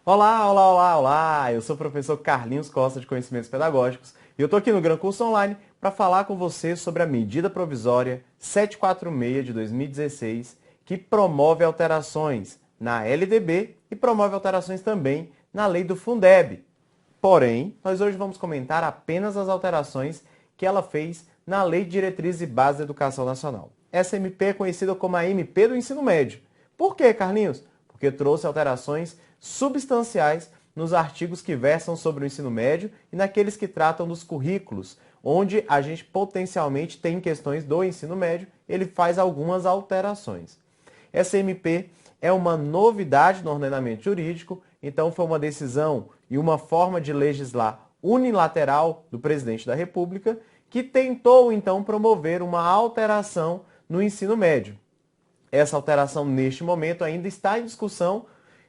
Olá, olá, olá, olá! Eu sou o professor Carlinhos Costa de Conhecimentos Pedagógicos e eu estou aqui no Gran Curso Online para falar com você sobre a medida provisória 746 de 2016, que promove alterações na LDB e promove alterações também na lei do Fundeb. Porém, nós hoje vamos comentar apenas as alterações que ela fez na Lei de Diretrizes e Bases da Educação Nacional. Essa MP é conhecida como a MP do Ensino Médio. Por quê, Carlinhos? Porque trouxe alterações substanciais nos artigos que versam sobre o ensino médio e naqueles que tratam dos currículos, onde a gente potencialmente tem questões do ensino médio, ele faz algumas alterações. Essa MP é uma novidade no ordenamento jurídico, então foi uma decisão e uma forma de legislar unilateral do presidente da República, que tentou então promover uma alteração no ensino médio. Essa alteração neste momento ainda está em discussão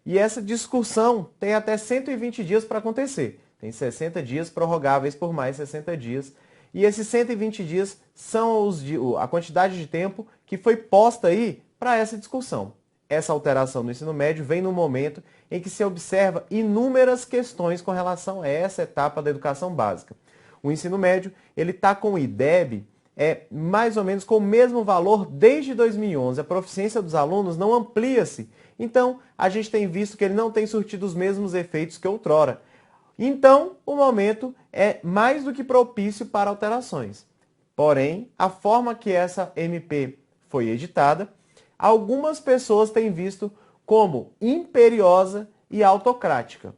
e essa discussão tem até 120 dias para acontecer. Tem 60 dias prorrogáveis por mais 60 dias. E esses 120 dias são a quantidade de tempo que foi posta aí para essa discussão. Essa alteração do ensino médio vem no momento em que se observa inúmeras questões com relação a essa etapa da educação básica. O ensino médio ele está com o IDEB mais ou menos com o mesmo valor desde 2011. A proficiência dos alunos não amplia-se. Então, a gente tem visto que ele não tem surtido os mesmos efeitos que outrora. Então, o momento é mais do que propício para alterações. Porém, a forma que essa MP foi editada, algumas pessoas têm visto como imperiosa e autocrática,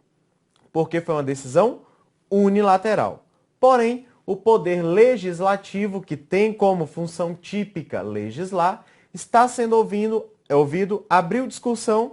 porque foi uma decisão unilateral. Porém, o poder legislativo, que tem como função típica legislar, está sendo ouvido, abriu discussão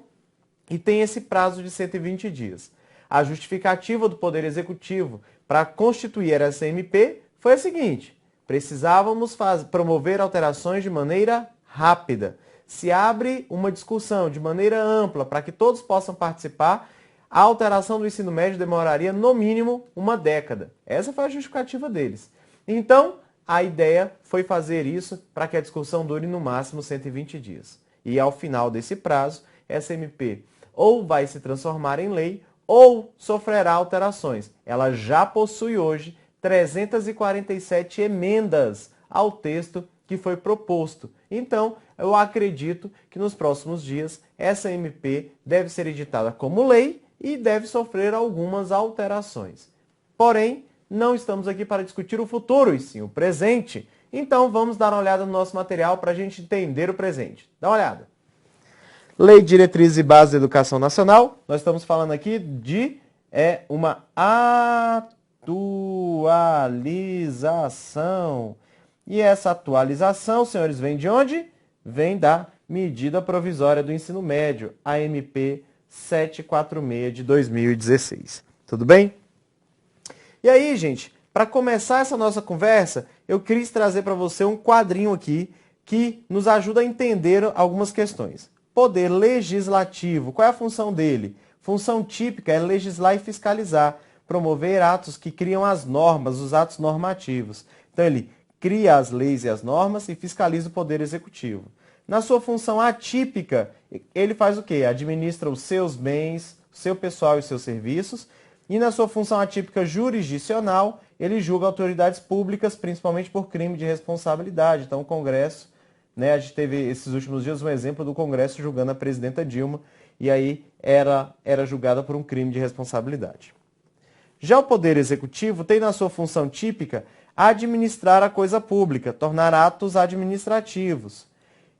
e tem esse prazo de 120 dias. A justificativa do Poder Executivo para constituir essa MP foi a seguinte: precisávamos promover alterações de maneira rápida. Se abre uma discussão de maneira ampla para que todos possam participar, a alteração do ensino médio demoraria no mínimo uma década. Essa foi a justificativa deles. Então, a ideia foi fazer isso para que a discussão dure no máximo 120 dias. E ao final desse prazo, essa MP ou vai se transformar em lei ou sofrerá alterações. Ela já possui hoje 347 emendas ao texto que foi proposto. Então, eu acredito que nos próximos dias essa MP deve ser editada como lei e deve sofrer algumas alterações. Porém, não estamos aqui para discutir o futuro, e sim o presente. Então, vamos dar uma olhada no nosso material para a gente entender o presente. Dá uma olhada. Lei de Diretrizes e Bases da Educação Nacional. Nós estamos falando aqui de uma atualização. E essa atualização, senhores, vem de onde? Vem da Medida Provisória do Ensino Médio, a MP 746 de 2016. Tudo bem? E aí, gente, para começar essa nossa conversa, eu quis trazer para você um quadrinho aqui que nos ajuda a entender algumas questões. Poder legislativo, qual é a função dele? Função típica é legislar e fiscalizar, promover atos que criam as normas, os atos normativos. Então, ele cria as leis e as normas e fiscaliza o poder executivo. Na sua função atípica, ele faz o quê? Administra os seus bens, o seu pessoal e os seus serviços. E na sua função atípica jurisdicional, ele julga autoridades públicas, principalmente por crime de responsabilidade. Então, o Congresso, a gente teve esses últimos dias um exemplo do Congresso julgando a presidenta Dilma, e aí era julgada por um crime de responsabilidade. Já o Poder Executivo tem na sua função típica administrar a coisa pública, tornar atos administrativos.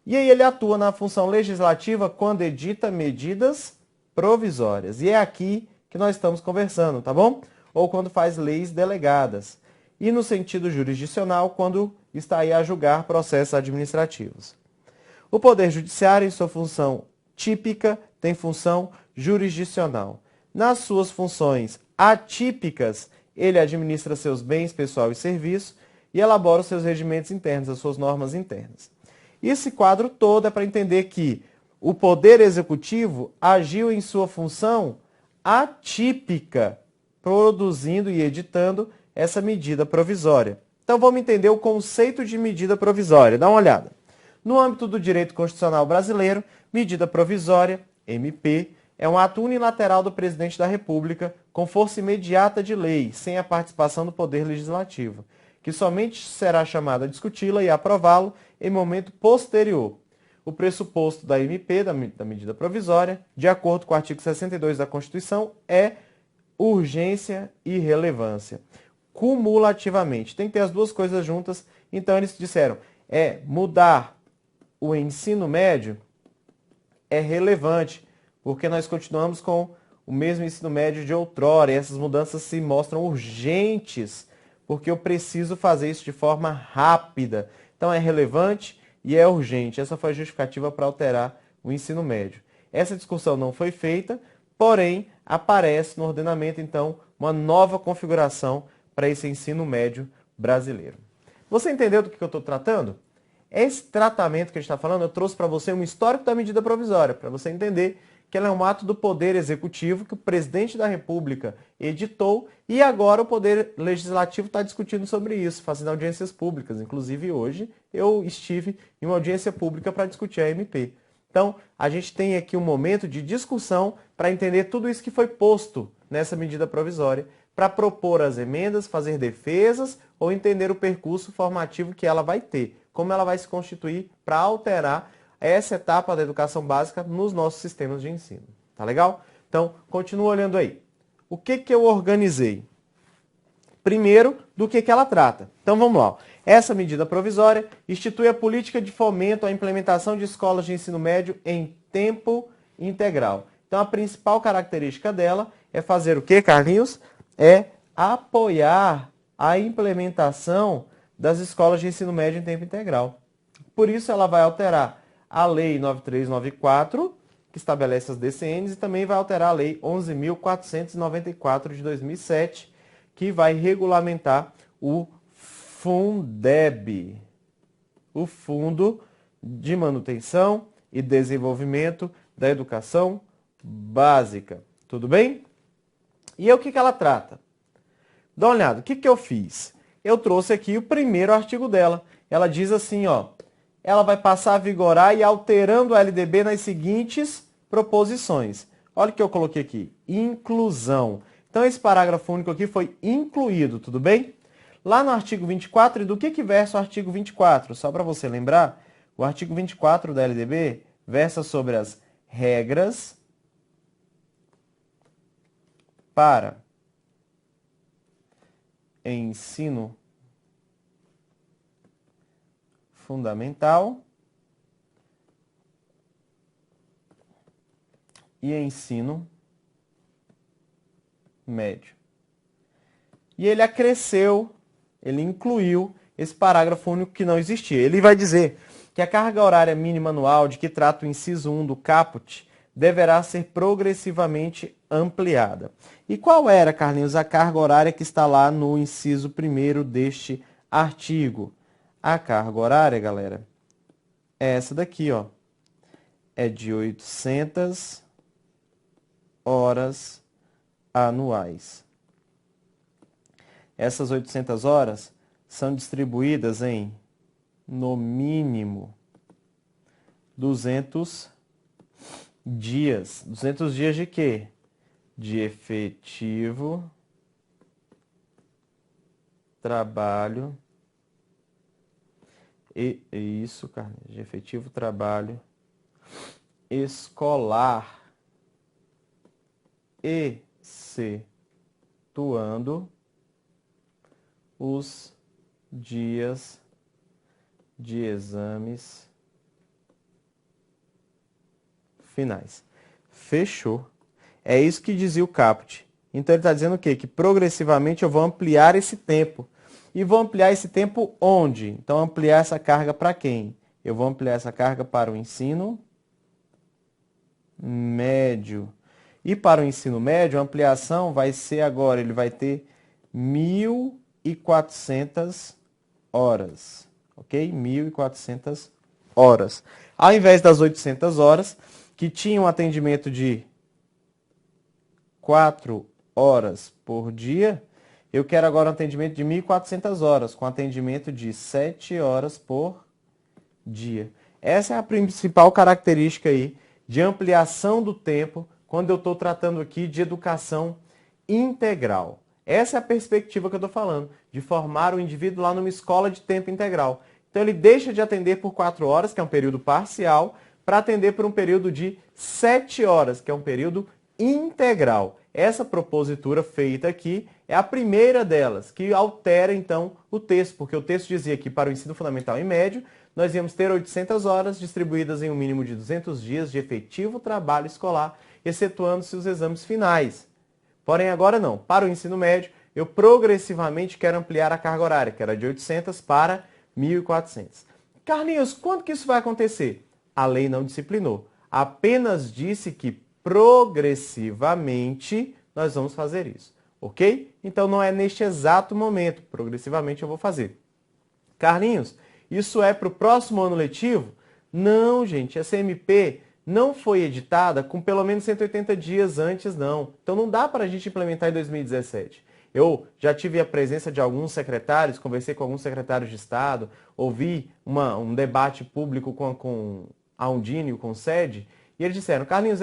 E aí ele atua na função legislativa quando edita medidas provisórias. E é aqui que nós estamos conversando, tá bom? Ou quando faz leis delegadas. E no sentido jurisdicional, quando está aí a julgar processos administrativos. O Poder Judiciário, em sua função típica, tem função jurisdicional. Nas suas funções atípicas, ele administra seus bens, pessoal e serviço e elabora os seus regimentos internos, as suas normas internas. Esse quadro todo é para entender que o Poder Executivo agiu em sua função atípica, produzindo e editando essa medida provisória. Então vamos entender o conceito de medida provisória. Dá uma olhada. No âmbito do direito constitucional brasileiro, medida provisória, MP, é um ato unilateral do presidente da República com força imediata de lei, sem a participação do Poder Legislativo, que somente será chamado a discuti-la e aprová-lo em momento posterior. O pressuposto da MP, da medida provisória, de acordo com o artigo 62 da Constituição, é urgência e relevância. Cumulativamente. Tem que ter as duas coisas juntas. Então, eles disseram, mudar o ensino médio é relevante, porque nós continuamos com o mesmo ensino médio de outrora, e essas mudanças se mostram urgentes, porque eu preciso fazer isso de forma rápida. Então, é relevante e é urgente. Essa foi a justificativa para alterar o ensino médio. Essa discussão não foi feita, porém, aparece no ordenamento, então, uma nova configuração para esse ensino médio brasileiro. Você entendeu do que eu estou tratando? Esse tratamento que a gente está falando, eu trouxe para você um histórico da medida provisória, para você entender que ela é um ato do Poder Executivo que o presidente da República editou e agora o Poder Legislativo está discutindo sobre isso, fazendo audiências públicas. Inclusive, hoje eu estive em uma audiência pública para discutir a MP. Então, a gente tem aqui um momento de discussão para entender tudo isso que foi posto nessa medida provisória, para propor as emendas, fazer defesas ou entender o percurso formativo que ela vai ter, como ela vai se constituir para alterar essa etapa da educação básica nos nossos sistemas de ensino. Tá legal? Então, continua olhando aí. O que eu organizei? Primeiro, do que ela trata. Então, vamos lá. Essa medida provisória institui a política de fomento à implementação de escolas de ensino médio em tempo integral. Então, a principal característica dela é fazer o quê, Carlinhos? É apoiar a implementação das escolas de ensino médio em tempo integral. Por isso, ela vai alterar a Lei 9394, que estabelece as DCNs, e também vai alterar a Lei 11.494 de 2007, que vai regulamentar o Fundeb, o Fundo de Manutenção e Desenvolvimento da Educação Básica. Tudo bem? E o que ela trata? Dá uma olhada, o que eu fiz? Eu trouxe aqui o primeiro artigo dela. Ela diz assim, ela vai passar a vigorar e alterando a LDB nas seguintes proposições. Olha o que eu coloquei aqui, inclusão. Então, esse parágrafo único aqui foi incluído, tudo bem? Lá no artigo 24, e do que versa o artigo 24? Só para você lembrar, o artigo 24 da LDB versa sobre as regras para ensino fundamental e ensino médio. E ele acresceu, ele incluiu esse parágrafo único que não existia. Ele vai dizer que a carga horária mínima anual de que trata o inciso 1 do caput deverá ser progressivamente ampliada. E qual era, Carlinhos, a carga horária que está lá no inciso 1º deste artigo? A carga horária, galera, é essa daqui, é de 800 horas anuais. Essas 800 horas são distribuídas em, no mínimo, 200 dias. 200 dias de quê? De efetivo trabalho. Isso, Carlinhos, de efetivo trabalho escolar, excetuando os dias de exames finais. Fechou. É isso que dizia o caput. Então ele está dizendo o quê? Que progressivamente eu vou ampliar esse tempo. E vou ampliar esse tempo onde? Então ampliar essa carga para quem? Eu vou ampliar essa carga para o ensino médio. E para o ensino médio, a ampliação vai ser agora, ele vai ter 1.400 horas, ok? 1.400 horas. Ao invés das 800 horas, que tinha um atendimento de 4 horas por dia, eu quero agora um atendimento de 1.400 horas, com atendimento de 7 horas por dia. Essa é a principal característica aí de ampliação do tempo quando eu estou tratando aqui de educação integral. Essa é a perspectiva que eu estou falando, de formar o indivíduo lá numa escola de tempo integral. Então ele deixa de atender por 4 horas, que é um período parcial, para atender por um período de 7 horas, que é um período integral. Essa propositura feita aqui é a primeira delas, que altera então o texto, porque o texto dizia que para o ensino fundamental e médio, nós íamos ter 800 horas distribuídas em um mínimo de 200 dias de efetivo trabalho escolar, excetuando-se os exames finais. Porém, agora não. Para o ensino médio, eu progressivamente quero ampliar a carga horária, que era de 800 para 1.400. Carlinhos, quando que isso vai acontecer? A lei não disciplinou. Apenas disse que progressivamente nós vamos fazer isso. Ok? Então não é neste exato momento. Progressivamente eu vou fazer. Carlinhos, isso é para o próximo ano letivo? Não, gente. Essa MP não foi editada com pelo menos 180 dias antes, não. Então não dá para a gente implementar em 2017. Eu já tive a presença de alguns secretários, conversei com alguns secretários de Estado, ouvi um debate público com a Undine, com o SED, e eles disseram, Carlinhos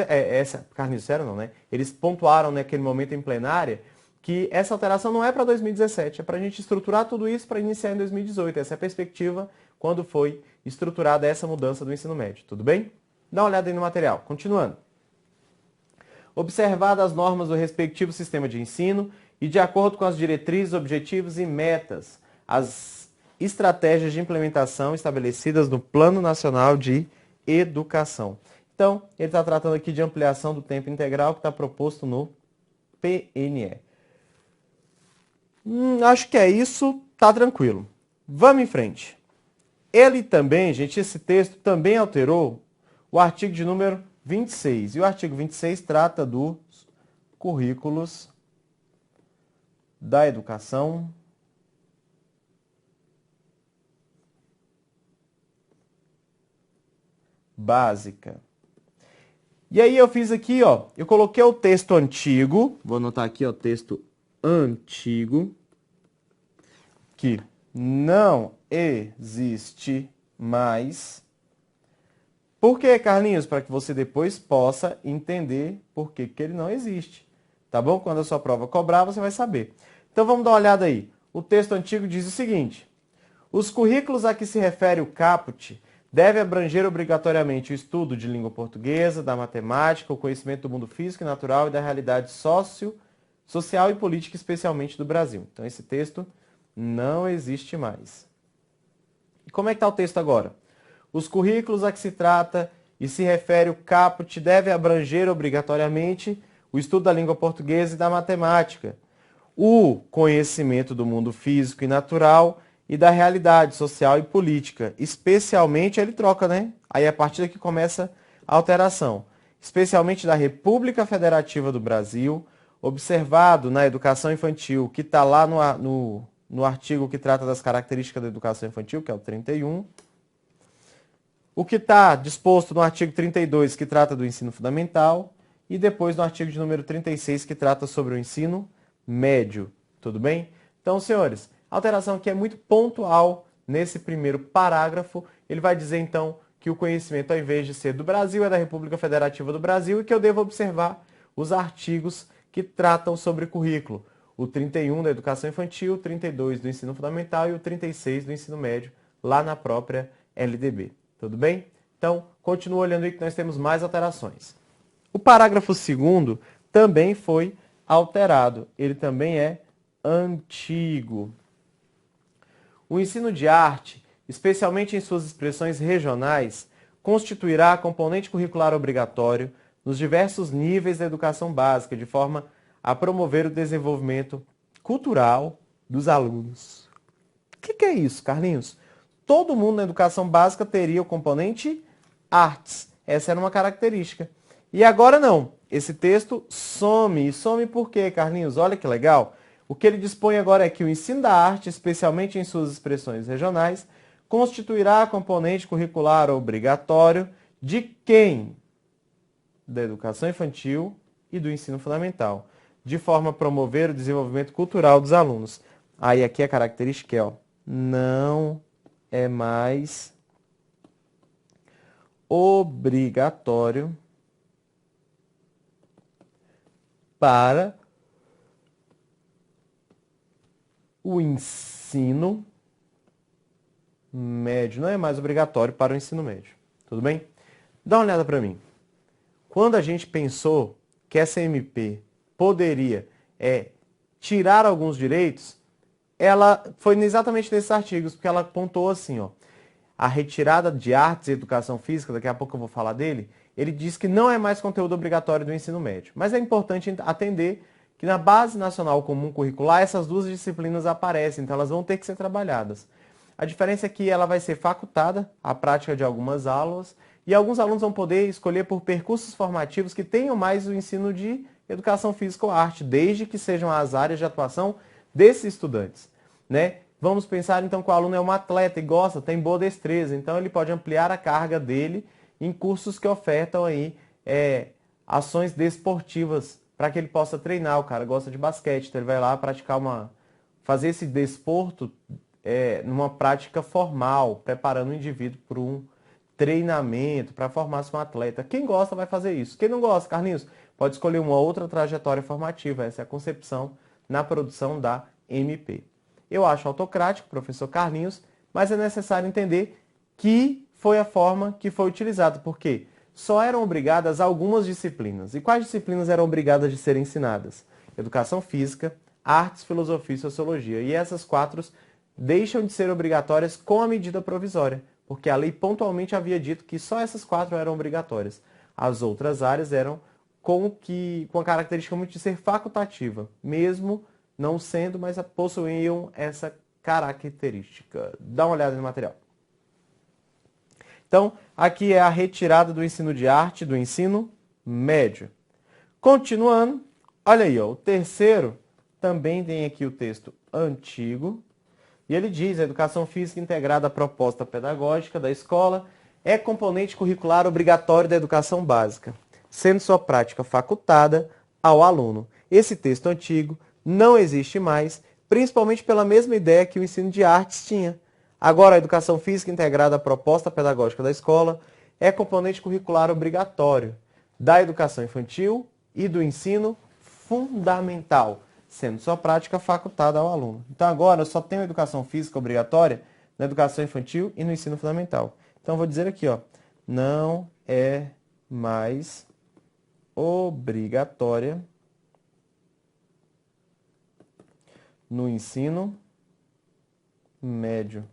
disseram não, né? Eles pontuaram naquele momento em plenária que essa alteração não é para 2017, é para a gente estruturar tudo isso para iniciar em 2018. Essa é a perspectiva quando foi estruturada essa mudança do ensino médio. Tudo bem? Dá uma olhada aí no material. Continuando. Observadas as normas do respectivo sistema de ensino e de acordo com as diretrizes, objetivos e metas, as estratégias de implementação estabelecidas no Plano Nacional de Educação. Então, ele está tratando aqui de ampliação do tempo integral que está proposto no PNE. Acho que é isso, tá tranquilo. Vamos em frente. Ele também, gente, esse texto também alterou o artigo de número 26. E o artigo 26 trata dos currículos da educação básica. E aí eu fiz aqui, ó, eu coloquei o texto antigo, vou anotar aqui, ó, texto antigo, que não existe mais. Por que, Carlinhos? Para que você depois possa entender por que ele não existe. Tá bom? Quando a sua prova cobrar, você vai saber. Então vamos dar uma olhada aí. O texto antigo diz o seguinte: os currículos a que se refere o caput devem abranger obrigatoriamente o estudo de língua portuguesa, da matemática, o conhecimento do mundo físico e natural e da realidade social e política, especialmente do Brasil. Então esse texto não existe mais. E como é que está o texto agora? Os currículos a que se trata e se refere o caput devem abranger obrigatoriamente o estudo da língua portuguesa e da matemática, o conhecimento do mundo físico e natural e da realidade social e política. Especialmente, ele troca, né? Aí a partir daqui começa a alteração. Especialmente da República Federativa do Brasil, observado na educação infantil, que está lá no artigo que trata das características da educação infantil, que é o 31. O que está disposto no artigo 32, que trata do ensino fundamental, e depois no artigo de número 36, que trata sobre o ensino médio. Tudo bem? Então, senhores, a alteração aqui é muito pontual nesse primeiro parágrafo. Ele vai dizer, então, que o conhecimento, ao invés de ser do Brasil, é da República Federativa do Brasil e que eu devo observar os artigos que tratam sobre currículo. O 31 da educação infantil, o 32 do ensino fundamental e o 36 do ensino médio, lá na própria LDB. Tudo bem? Então, continua olhando aí que nós temos mais alterações. O parágrafo 2º também foi alterado. Ele também é antigo. O ensino de arte, especialmente em suas expressões regionais, constituirá componente curricular obrigatório nos diversos níveis da educação básica, de forma a promover o desenvolvimento cultural dos alunos. O que é isso, Carlinhos? Todo mundo na educação básica teria o componente artes. Essa era uma característica. E agora não. Esse texto some. E some por quê, Carlinhos? Olha que legal. O que ele dispõe agora é que o ensino da arte, especialmente em suas expressões regionais, constituirá componente curricular obrigatório de quem? Da educação infantil e do ensino fundamental, de forma a promover o desenvolvimento cultural dos alunos. Aí aqui a característica é, ó, não é mais obrigatório para o ensino médio. Não é mais obrigatório para o ensino médio. Tudo bem? Dá uma olhada para mim. Quando a gente pensou que essa MP poderia tirar alguns direitos, ela foi exatamente nesses artigos, porque ela pontuou assim, ó, a retirada de artes e educação física, daqui a pouco eu vou falar dele, ele diz que não é mais conteúdo obrigatório do ensino médio. Mas é importante atender que na Base Nacional Comum Curricular essas duas disciplinas aparecem, então elas vão ter que ser trabalhadas. A diferença é que ela vai ser facultada, a prática de algumas aulas, e alguns alunos vão poder escolher por percursos formativos que tenham mais o ensino de educação física ou arte, desde que sejam as áreas de atuação desses estudantes, né? Vamos pensar então que o aluno é um atleta e gosta, tem boa destreza, então ele pode ampliar a carga dele em cursos que ofertam aí ações desportivas para que ele possa treinar. O cara gosta de basquete, então ele vai lá fazer esse desporto numa prática formal, preparando o indivíduo para um treinamento, para formar-se um atleta. Quem gosta vai fazer isso. Quem não gosta, Carlinhos, pode escolher uma outra trajetória formativa. Essa é a concepção na produção da MP. Eu acho autocrático, professor Carlinhos, mas é necessário entender que foi a forma que foi utilizada, porque só eram obrigadas algumas disciplinas. E quais disciplinas eram obrigadas de serem ensinadas? Educação física, artes, filosofia e sociologia. E essas 4 deixam de ser obrigatórias com a medida provisória, porque a lei pontualmente havia dito que só essas 4 eram obrigatórias. As outras áreas eram com a característica muito de ser facultativa, mesmo não sendo, mas possuíam essa característica. Dá uma olhada no material. Então, aqui é a retirada do ensino de arte do ensino médio. Continuando, olha aí, ó, o terceiro também tem aqui o texto antigo. E ele diz: a educação física integrada à proposta pedagógica da escola é componente curricular obrigatório da educação básica, sendo sua prática facultada ao aluno. Esse texto antigo não existe mais, principalmente pela mesma ideia que o ensino de artes tinha. Agora, a educação física integrada à proposta pedagógica da escola é componente curricular obrigatório da educação infantil e do ensino fundamental, sendo sua prática facultada ao aluno. Então, agora, eu só tenho educação física obrigatória na educação infantil e no ensino fundamental. Então, eu vou dizer aqui, ó, não é mais obrigatória no ensino médio.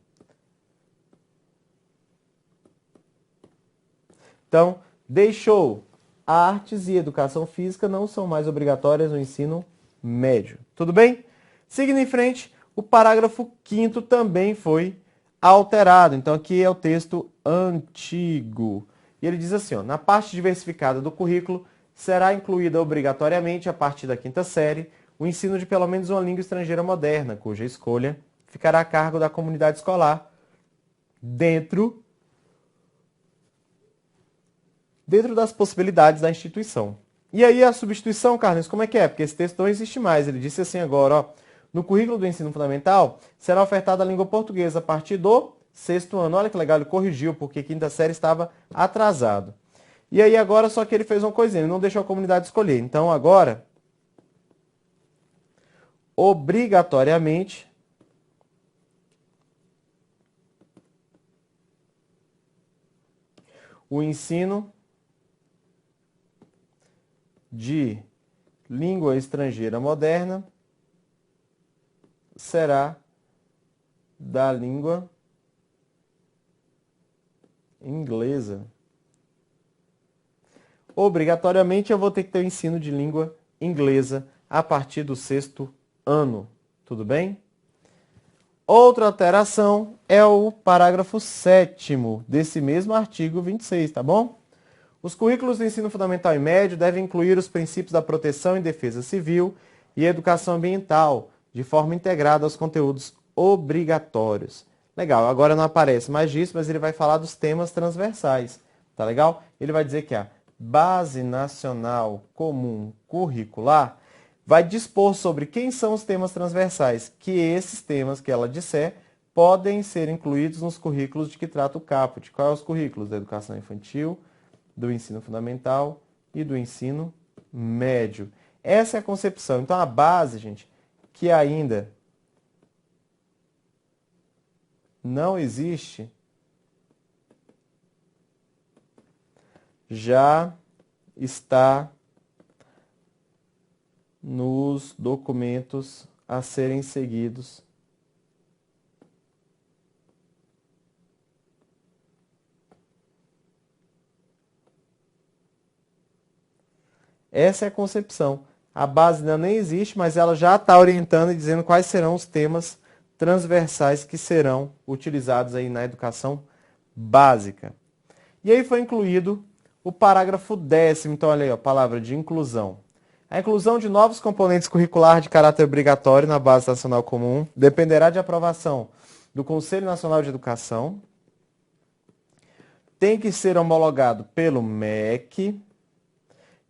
Então, deixou artes e educação física não são mais obrigatórias no ensino médio. Tudo bem? Seguindo em frente, o parágrafo 5º também foi alterado. Então, aqui é o texto antigo. E ele diz assim, ó, na parte diversificada do currículo, será incluída obrigatoriamente, a partir da 5ª série, o ensino de pelo menos uma língua estrangeira moderna, cuja escolha ficará a cargo da comunidade escolar dentro das possibilidades da instituição. E aí a substituição, Carlos, como é que é? Porque esse texto não existe mais. Ele disse assim agora, ó, no currículo do ensino fundamental será ofertada a língua portuguesa a partir do 6º ano. Olha que legal, ele corrigiu, porque 5ª série estava atrasado. E aí agora, só que ele fez uma coisinha, ele não deixou a comunidade escolher. Então agora, obrigatoriamente, o ensino de língua estrangeira moderna será da língua inglesa. Obrigatoriamente eu vou ter que ter o ensino de língua inglesa a partir do 6º ano. Tudo bem? Outra alteração é o parágrafo 7º desse mesmo artigo 26, tá bom? Os currículos do ensino fundamental e médio devem incluir os princípios da proteção e defesa civil e educação ambiental, de forma integrada aos conteúdos obrigatórios. Legal, agora não aparece mais disso, mas ele vai falar dos temas transversais, tá legal? Ele vai dizer que a Base Nacional Comum Curricular vai dispor sobre quem são os temas transversais, que esses temas que ela disser podem ser incluídos nos currículos de que trata o caput. Quais são os currículos? Da educação infantil, do ensino fundamental e do ensino médio. Essa é a concepção. Então, a base, gente, que ainda não existe, já está nos documentos a serem seguidos Essa é a concepção. A base ainda nem existe, mas ela já está orientando e dizendo quais serão os temas transversais que serão utilizados aí na educação básica. E aí foi incluído o parágrafo 10º, então olha aí, a palavra de inclusão. A inclusão de novos componentes curriculares de caráter obrigatório na Base Nacional Comum dependerá de aprovação do Conselho Nacional de Educação, tem que ser homologado pelo MEC,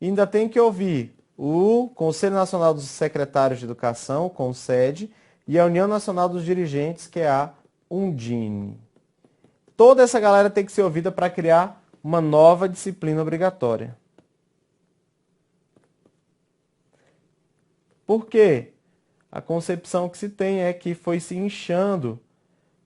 ainda tem que ouvir o Conselho Nacional dos Secretários de Educação, CONSED, e a União Nacional dos Dirigentes, que é a Undine. Toda essa galera tem que ser ouvida para criar uma nova disciplina obrigatória. Por quê? A concepção que se tem é que foi se inchando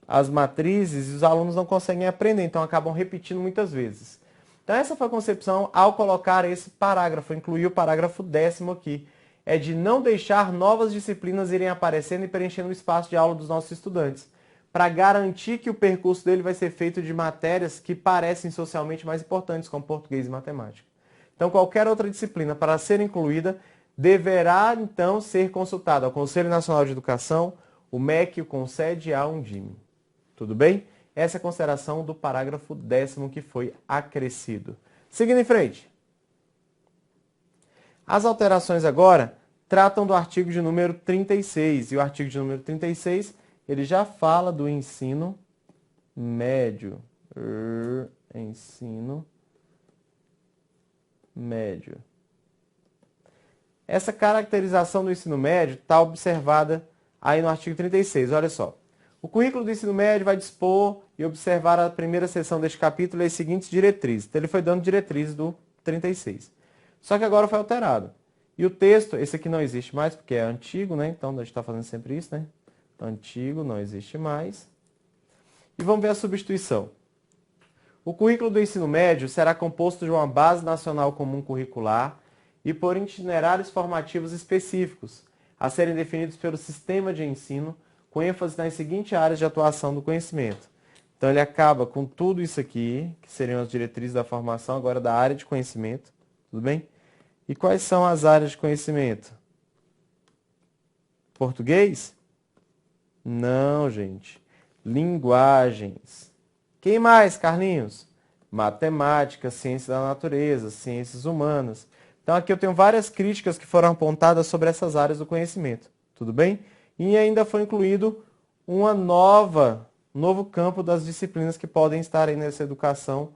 as matrizes e os alunos não conseguem aprender, então acabam repetindo muitas vezes. Então essa foi a concepção ao colocar esse parágrafo, incluir o parágrafo 10º aqui, é de não deixar novas disciplinas irem aparecendo e preenchendo o espaço de aula dos nossos estudantes, para garantir que o percurso dele vai ser feito de matérias que parecem socialmente mais importantes, como português e matemática. Então qualquer outra disciplina para ser incluída deverá então ser consultada ao Conselho Nacional de Educação, o MEC, o CONSED e a Undime. Tudo bem? Essa é a consideração do parágrafo 10º que foi acrescido. Seguindo em frente. As alterações agora tratam do artigo de número 36. E o artigo de número 36, ele já fala do ensino médio. Ensino médio. Essa caracterização do ensino médio está observada aí no artigo 36. Olha só. O currículo do ensino médio vai dispor e observar a primeira seção deste capítulo e as seguintes diretrizes. Então, ele foi dando diretrizes do 36. Só que agora foi alterado. E o texto, esse aqui não existe mais, porque é antigo, né? Então, a gente está fazendo sempre isso, né? Antigo, não existe mais. E vamos ver a substituição. O currículo do ensino médio será composto de uma base nacional comum curricular e por itinerários formativos específicos, a serem definidos pelo sistema de ensino, com ênfase nas seguintes áreas de atuação do conhecimento. Então, ele acaba com tudo isso aqui, que seriam as diretrizes da formação, agora da área de conhecimento. Tudo bem? E quais são as áreas de conhecimento? Português? Não, gente. Linguagens. Quem mais, Carlinhos? Matemática, ciência da natureza, ciências humanas. Então, aqui eu tenho várias críticas que foram apontadas sobre essas áreas do conhecimento. Tudo bem? E ainda foi incluído um novo campo das disciplinas que podem estar aí nessa educação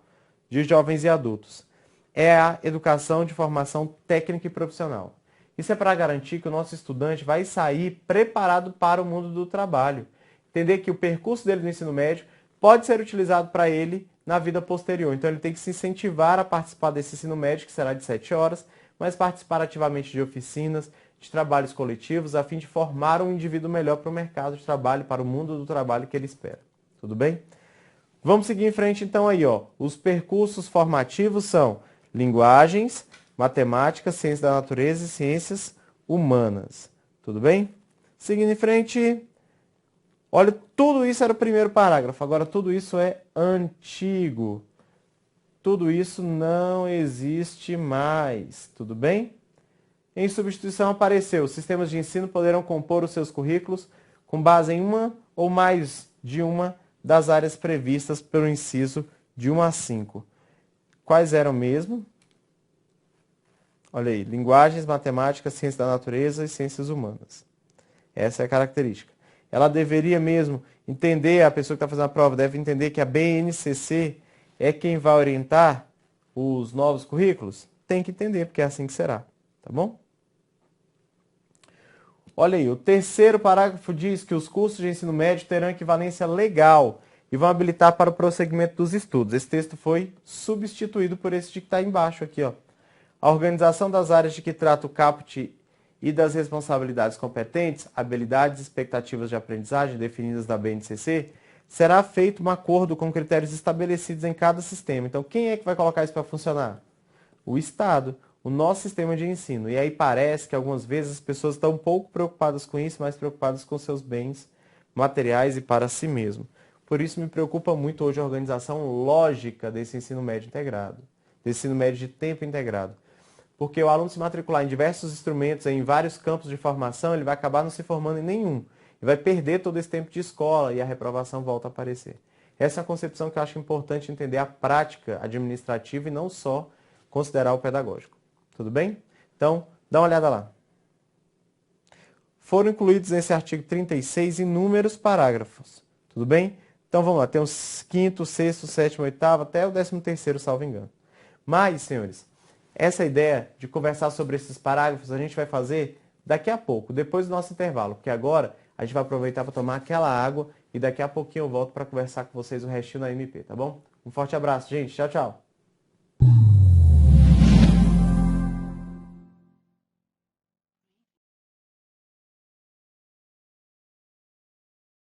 de jovens e adultos. É a educação de formação técnica e profissional. Isso é para garantir que o nosso estudante vai sair preparado para o mundo do trabalho. Entender que o percurso dele no ensino médio pode ser utilizado para ele na vida posterior. Então ele tem que se incentivar a participar desse ensino médio, que será de 7 horas, mas participar ativamente de oficinas, de trabalhos coletivos, a fim de formar um indivíduo melhor para o mercado de trabalho, para o mundo do trabalho que ele espera. Tudo bem? Vamos seguir em frente então aí, ó. Os percursos formativos são linguagens, matemática, ciência da natureza e ciências humanas. Tudo bem? Seguindo em frente, olha, tudo isso era o primeiro parágrafo. Agora tudo isso é antigo. Tudo isso não existe mais. Tudo bem? Em substituição apareceu, os sistemas de ensino poderão compor os seus currículos com base em uma ou mais de uma das áreas previstas pelo inciso de 1 a 5. Quais eram mesmo? Olha aí, linguagens, matemática, ciência da natureza e ciências humanas. Essa é a característica. Ela deveria mesmo entender, a pessoa que está fazendo a prova deve entender que a BNCC é quem vai orientar os novos currículos? Tem que entender, porque é assim que será. Tá bom? Olha aí, o terceiro parágrafo diz que os cursos de ensino médio terão equivalência legal e vão habilitar para o prosseguimento dos estudos. Esse texto foi substituído por esse de que está embaixo aqui, ó. A organização das áreas de que trata o caput e das responsabilidades competentes, habilidades e expectativas de aprendizagem definidas na BNCC, será feito um acordo com critérios estabelecidos em cada sistema. Então, quem é que vai colocar isso para funcionar? O Estado, o nosso sistema de ensino. E aí parece que algumas vezes as pessoas estão um pouco preocupadas com isso, mais preocupadas com seus bens materiais e para si mesmo. Por isso me preocupa muito hoje a organização lógica desse ensino médio integrado, desse ensino médio de tempo integrado. Porque o aluno se matricular em diversos instrumentos, em vários campos de formação, ele vai acabar não se formando em nenhum. E vai perder todo esse tempo de escola e a reprovação volta a aparecer. Essa é a concepção que eu acho importante entender a prática administrativa e não só considerar o pedagógico. Tudo bem? Então, dá uma olhada lá. Foram incluídos nesse artigo 36 inúmeros parágrafos. Tudo bem? Então vamos lá, tem o 5º, 6º, 7º, 8º, até o 13º, salvo engano. Mas, senhores, essa ideia de conversar sobre esses parágrafos a gente vai fazer daqui a pouco, depois do nosso intervalo, porque agora a gente vai aproveitar para tomar aquela água e daqui a pouquinho eu volto para conversar com vocês o restinho da MP, tá bom? Um forte abraço, gente. Tchau, tchau.